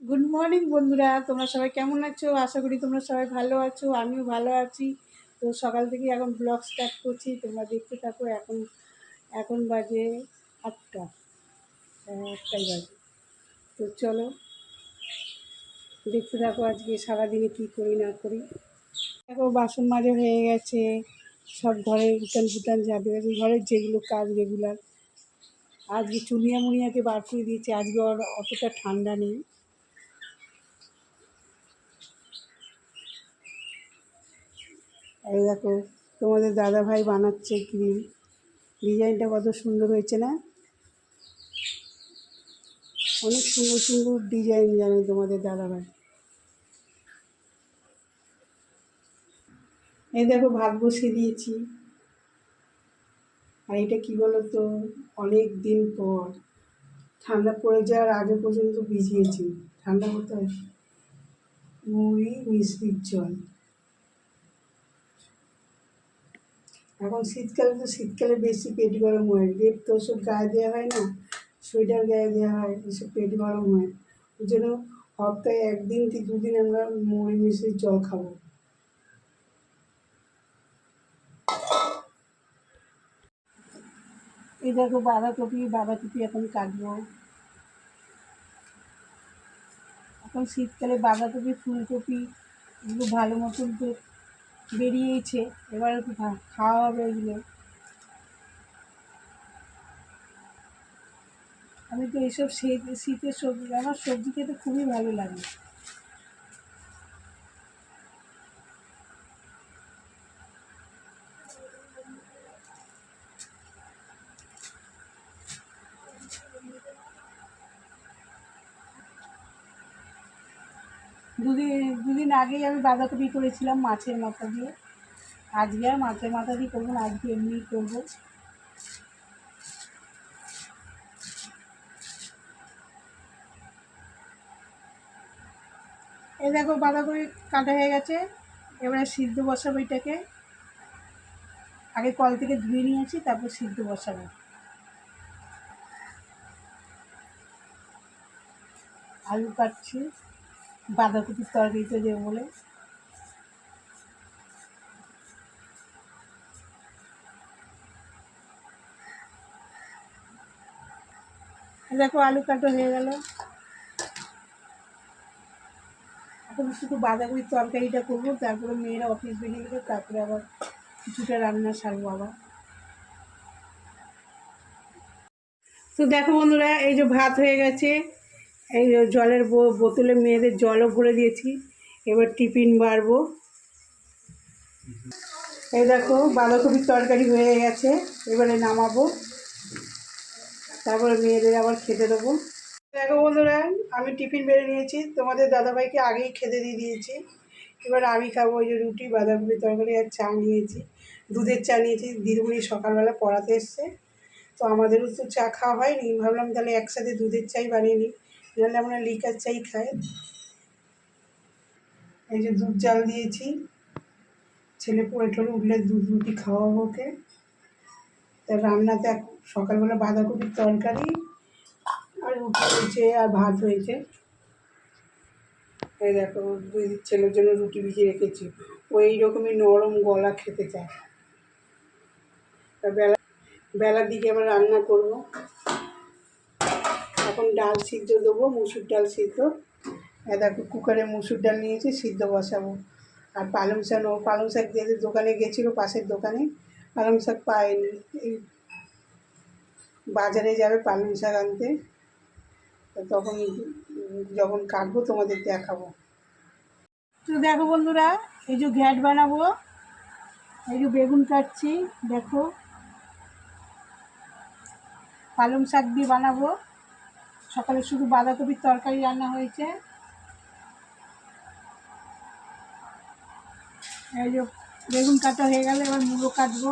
Good morning বন্ধুরা, তোমরা সবাই কেমন আছো? আশা করি তোমরা সবাই ভালো আছো, আমিও ভালো আছি। তো সকাল থেকে এখন ব্লগ স্টার্ট করছি, তোমরা দেখতে থাকো। এখন এখন বাজে 8টা, 1টাই বাজে। তো চলো দেখতে থাকো আজকে সারাদিনে কী করি না করি। দেখো বাসন মাজা হয়ে গেছে, সব ঘরের উঠান ফুটান যাবে, ঘরের যেগুলো কাজ রেগুলার। আজকে চুনিয়া মুনিয়াকে বার করে দিয়েছে, আজকে অতটা ঠান্ডা নেই। এই দেখো তোমাদের দাদাভাই বানাচ্ছে ক্রিম। ডিজাইনটা কত সুন্দর হয়েছে না? অনেক সুন্দর সুন্দর ডিজাইন জানে তোমাদের দাদাভাই। এই দেখো ভাত বসিয়ে দিয়েছি। আর এটা কী বলো তো, অনেক দিন পর ঠান্ডা পড়ে যাওয়ার আগে পর্যন্ত ভিজিয়েছি। ঠান্ডা হতে মুড়ি মিষ্টির জল। এখন শীতকালে তো শীতকালে বেশি পেট গরম হয়, লেপ তো ওসব গায়ে দেওয়া হয় না, সোয়েটার গায়ে দেওয়া হয়, এসব পেট গরম হয়। ওই জন্য সপ্তাহে 1 দিন কি 2 দিন আমরা মুড়ি মিষ্টির জল খাবো। এই দেখো বাঁধাকপি এখন কাটবো। এখন শীতকালে বাঁধাকপি ফুলকপি এগুলো ভালো মতন তো বেরিয়েছে, এবার একটু খাওয়া হবে এগুলো। আমি তো এইসব শীতের সবজি, আমার সবজি খেতে খুবই ভালো লাগে। দুদিন আগেই আমি বাঁধাকপি করেছিলাম মাছের মাথা দিয়ে। আজকে আর মাছের মাথা দিয়ে করবো না, আজকে এমনি করবো। এই দেখো বাঁধাকপি কাটা হয়ে গেছে, এবারে সিদ্ধ বসাবো এটাকে। আগে কল থেকে ধুয়ে নিয়েছি, তারপর সিদ্ধ বসাবো। আলু কাটছি বাঁধাকপির তরকারিতে দেবো বলে। দেখো আলু কাটা হয়ে গেল। এখন শুধু বাঁধাকপির তরকারিটা করবো, তারপরে মেয়েরা অফিস বেরিয়ে গেলে তারপরে আবার কিছুটা রান্না সারবো আবার। তো দেখো বন্ধুরা, এই যে ভাত হয়ে গেছে, এই যে জলের বোতলে মেয়েদের জলও ভরে দিয়েছি। এবার টিফিন বাড়বো। এই দেখো বাঁধাকপির তরকারি হয়ে গেছে, এবারে নামাবো, তারপরে মেয়েদের আবার খেতে দেবো। দেখো বন্ধুরা, আমি টিফিন বেড়ে নিয়েছি, তোমাদের দাদাভাইকে আগেই খেতে দিয়ে দিয়েছি। এবার আমি খাবো ওই যে রুটি বাঁধাকপির তরকারি আর চা নিয়েছি, দুধের চা নিয়েছি। দিদিমণি সকালবেলা পড়াতে এসছে, তো আমাদেরও তো চা খাওয়া হয়নি, ভাবলাম তাহলে একসাথে দুধের চাই বানিয়ে নিই, নাহলে আমরা লিকার চাই খাই। এই যে দুধ জাল দিয়েছি, ছেলে পড়ে টড়ে উঠলে দুধ রুটি খাওয়াবো ওকে। তা রান্নাতে সকালবেলা বাঁধাকপির তরকারি আর রুটি হয়েছে আর ভাত হয়েছে। এই দেখো দুই ছেলের জন্য রুটি ভিজিয়ে রেখেছি, ও এইরকমই নরম গলা খেতে চায়। তা বেলার দিকে আবার রান্না করব। এখন ডাল সিদ্ধ দেবো, মুসুর ডাল সিদ্ধ। দেখো কুকারে মুসুর ডাল নিয়েছি, সিদ্ধ বসাবো। আর পালং শাক দিয়ে দোকানে গেছিলো, পাশের দোকানে পালং শাক পায়নি, এই বাজারে যাবে পালং শাক আনতে, তখন যখন কাটবো তোমাদের দেখাবো। তো দেখো বন্ধুরা, এই যে ঘ্যাট বানাবো, এই যে বেগুন কাটছি, দেখো পালং শাক দিয়ে বানাবো। সকালে শুধু বাঁধাকপির তরকারি রান্না হয়েছে। এই যে বেগুন কাটা হয়ে গেলে এবার মূলো কাটবো।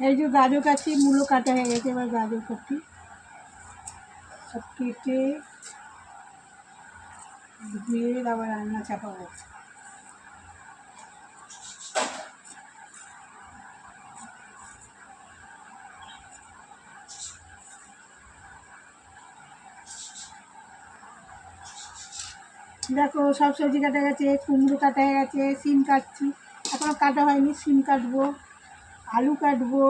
এই যে গাজর কাটছি, মূলো কাটা হয়ে গেছে, এবার গাজর কাটছি। সব কেটে মেয়ের আবার রান্না চাপাবো। দেখো সব সবজি কাটা গেছে, কুমড়ো কাটা হয়ে গেছে, সিম কাটছি, এখনও কাটা হয়নি, সিম কাটবো, আলু কাটবো,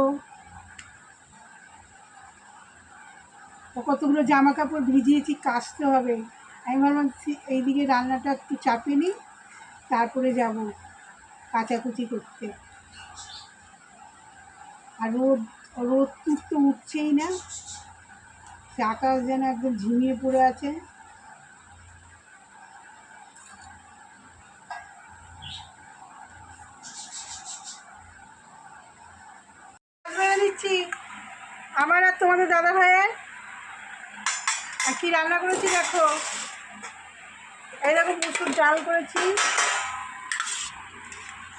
কতগুলো জামা কাপড় ভিজিয়েছি, কাচতে হবে। আমি ভাবলাম এইদিকে রান্নাটা একটু চাপিয়ে নিই, তারপরে যাব কাচাকুচি করতে। আর রোদ রোদ তো উঠছেই না, সে আকাশ যেন একদম ঝিমিয়ে পড়ে আছে। দিচ্ছি আমার আর তোমাদের দাদা ভাইয়ের। আর কি রান্না করেছি দেখো, এই দেখো মুসুর ডাল করেছি,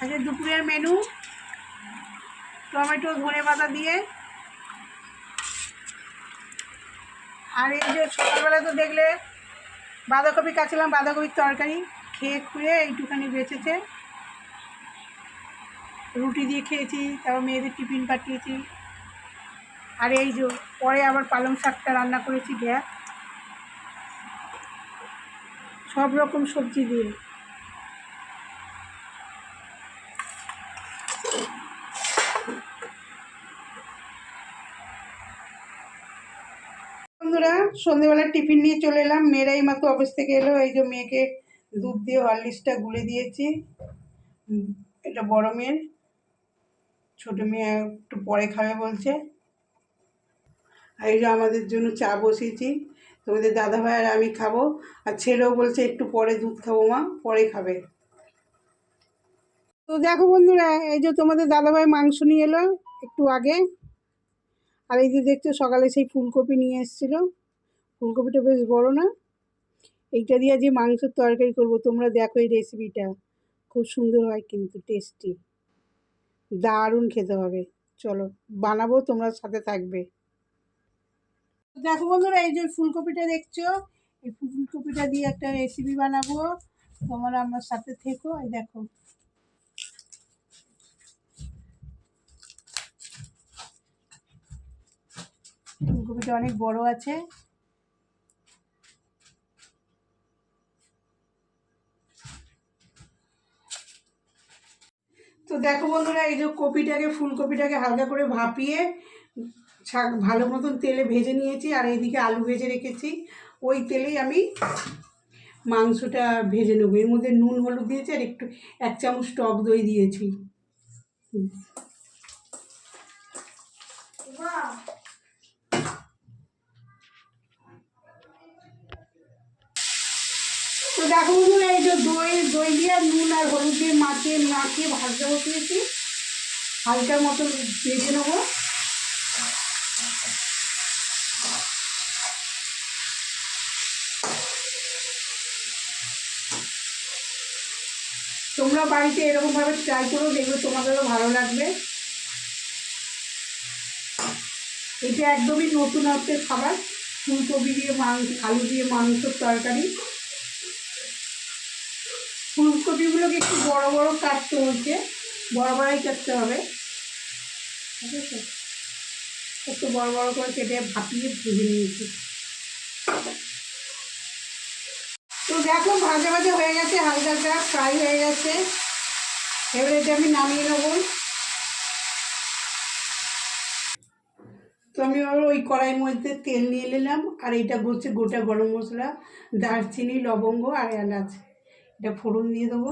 আজকে দুপুরের মেনু টমেটো ধনে পাতা দিয়ে। আর এই যে সকালবেলা তো দেখলে বাঁধাকপি কাটছিলাম, বাঁধাকপির তরকারি খেয়ে খুয়ে এইটুখানি বেঁচেছে, রুটি দিয়ে খেয়েছি, তারপর মেয়েদের টিফিন পাঠিয়েছি। আর এই যে পরে আবার পালং শাকটা রান্না করেছি গ্যাস, সব রকম সবজি দিয়ে। বন্ধুরা সন্ধ্যেবেলা টিফিন নিয়ে চলে এলাম, মেয়েরা এই মাত্র অফিস থেকে এলো। এই যে মেয়েকে দুধ দিয়ে হরলিক্সটা গুলে দিয়েছি, এটা বড় মেয়ের, ছোটো মেয়ে একটু পরে খাবে বলছে। আর এই যে আমাদের জন্য চা বসিয়েছি, তোমাদের দাদাভাই আর আমি খাবো, আর ছেলেও বলছে একটু পরে দুধ খাবো মা, পরে খাবে। তো দেখো বন্ধুরা, এই যে তোমাদের দাদাভাই মাংস নিয়ে এলো একটু আগে। আর এই যে দেখছো সকালে সেই ফুলকপি নিয়ে এসেছিলো, ফুলকপিটা বেশ বড় না, এইটা দিয়ে যে মাংসের তরকারি করবো। তোমরা দেখো এই রেসিপিটা, খুব সুন্দর হয় কিন্তু টেস্টি, দারুণ খেতে হবে। চলো বানাবো, তোমরা সাথে থাকবে। দেখো বন্ধুরা, এই যে ফুলকপিটা দেখছো, এই ফুলকপিটা দিয়ে একটা রেসিপি বানাবো, তোমরা আমার সাথে থেকো। এই দেখো ফুলকপিটা অনেক বড় আছে। তো দেখো বন্ধুরা, এই যে ফুলকপিটাকে হালকা করে ভাপিয়ে ভালো মতন তেলে ভেজে নিয়েছি, আর এইদিকে আলু ভেজে রেখেছি। ওই তেলেই আমি মাংসটা ভেজে নেবো। এর মধ্যে নুন হলুদ দিয়েছি, আর একটু 1 চামচ টক দই দিয়েছি। তো দেখো বন্ধুরা, এই যে দই দিয়ে নুন আর হলুদ দিয়ে মাখিয়ে ভাজতে বসিয়েছি, হালকা মতো ভেজে নেবো। তোমরা বাড়িতে এরকমভাবে ট্রাই করো, দেখবে তোমাদেরও ভালো লাগবে। এটা একদমই নতুন হচ্ছে খাবার, ফুলকপি দিয়ে আলু দিয়ে মাংসের তরকারি। ফুলকপিগুলোকে একটু বড় বড় কাটতে হচ্ছে, বড় বড়াই কাটতে হবে, ঠিক আছে? একটু বড় বড় করে কেটে ভাপিয়ে ভেজে নিয়েছি। তো দেখো ভাজা ভাজা হয়ে গেছে, হালকা হালকা ফ্রাই হয়ে গেছে। এবারে এটা আমি নামিয়ে নেবো। তো আমি আবার ওই কড়াইয়ের মধ্যে তেল নিয়ে নিলাম, আর এইটা হচ্ছে গোটা গরম মশলা, দারচিনি, লবঙ্গ আর এলাচ, এটা ফোড়ন দিয়ে দেবো।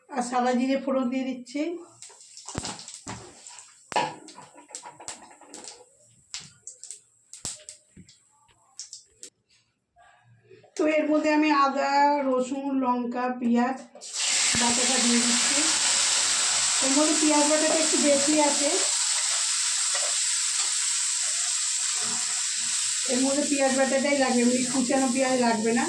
আর সাদা জিরে ফোড়ন দিয়ে দিচ্ছি। তো এর মধ্যে আমি আদা, রসুন, লঙ্কা, পেঁয়াজ বাটাটা দিয়ে দিচ্ছি। এর মধ্যে পেঁয়াজ বাটাটা একটু বেশি আছে। এর মধ্যে পেঁয়াজ বাটাটাই লাগবে, এমনি কুচানো পেঁয়াজ লাগবে না।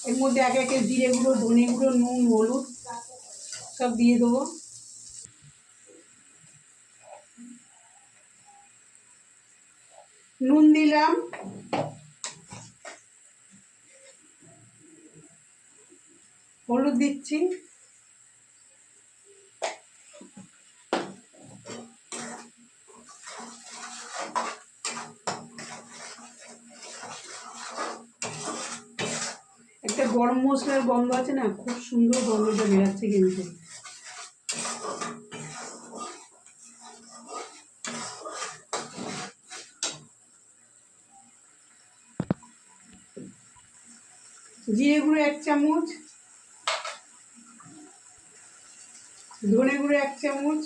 এর মধ্যে একে একে জিরে গুঁড়ো, ধনে গুঁড়ো, নুন, হলুদ সব দিয়ে দেবো। নুন দিলাম, হলুদ দিচ্ছি, একটা গরম মশলার গন্ধ আছে না, খুব সুন্দর গন্ধটা বেরাচ্ছে কিন্তু। জিরে গুঁড়ো 1 চামচ, ধনে গুঁড়ো 1 চামচ,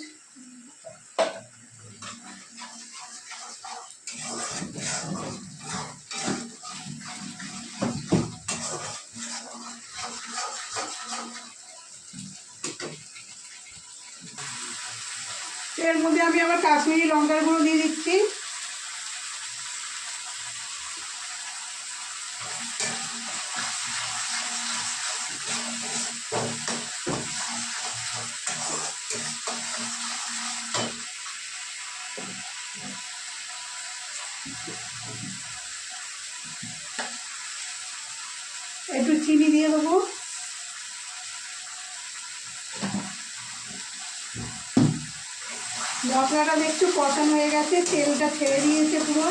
এর মধ্যে আমি আবার কাশ্মীরি লঙ্কার গুঁড়ো দিয়ে দিচ্ছি। একটু চিনি দিয়ে দেবো। মশলাটা একটু কষানো হয়ে গেছে, তেলটা ছেড়ে দিয়েছে পুরো।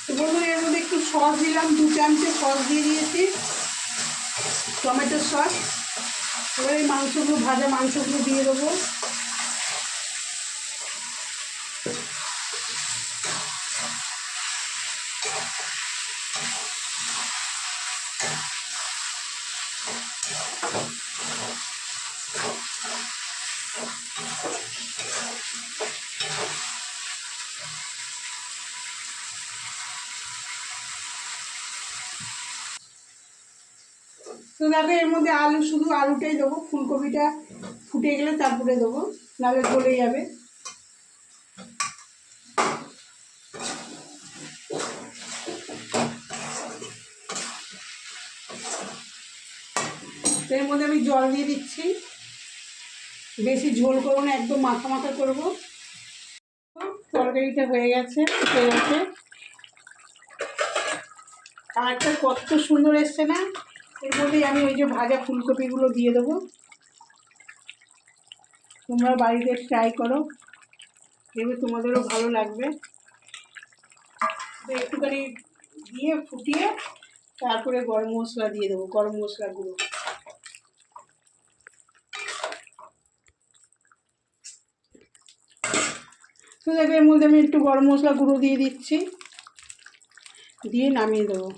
তো বন্ধুরা এর মধ্যে একটু সস দিলাম, 2 চামচে সস দিয়ে দিয়েছি, টমেটো সস। এবার এই মাংসগুলো, ভাজা মাংসগুলো দিয়ে দেবো। তো দেখো এর মধ্যে আলু, শুধু আলুটাই দেবো, ফুলকপিটা ফুটে গেলে তারপরে দেবো, নাহলে গলে যাবে। এর মধ্যে আমি জল দিয়ে দিচ্ছি, বেশি ঝোল করবো না, একদম মাখা মাখা করবো। তরকারিটা হয়ে গেছে, ফুটে গেছে, কালারটা কত সুন্দর এসছে না। এর মধ্যেই আমি ওই যে ভাজা ফুলকপিগুলো দিয়ে দেবো। তোমরা বাড়িতে ট্রাই করো, এবার তোমাদেরও ভালো লাগবে। তো একটুখানি দিয়ে ফুটিয়ে তারপরে গরম মশলা দিয়ে দেবো, গরম মশলা গুঁড়ো। তো দেখো এর মধ্যে আমি একটু গরম মশলা গুঁড়ো দিয়ে দিচ্ছি, দিয়ে নামিয়ে দেবো।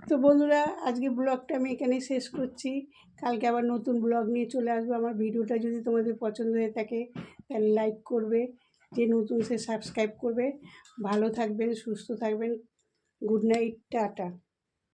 তো বন্ধুরা আজকে ব্লগটা আমি এখানেই শেষ করছি। কালকে আবার নতুন ব্লগ নিয়ে চলে আসবো। আমার ভিডিওটা যদি তোমাদের পছন্দ হয়ে থাকে তাহলে লাইক করবে, যে নতুন সে সাবস্ক্রাইব করবে। ভালো থাকবেন, সুস্থ থাকবেন। Good night, tata.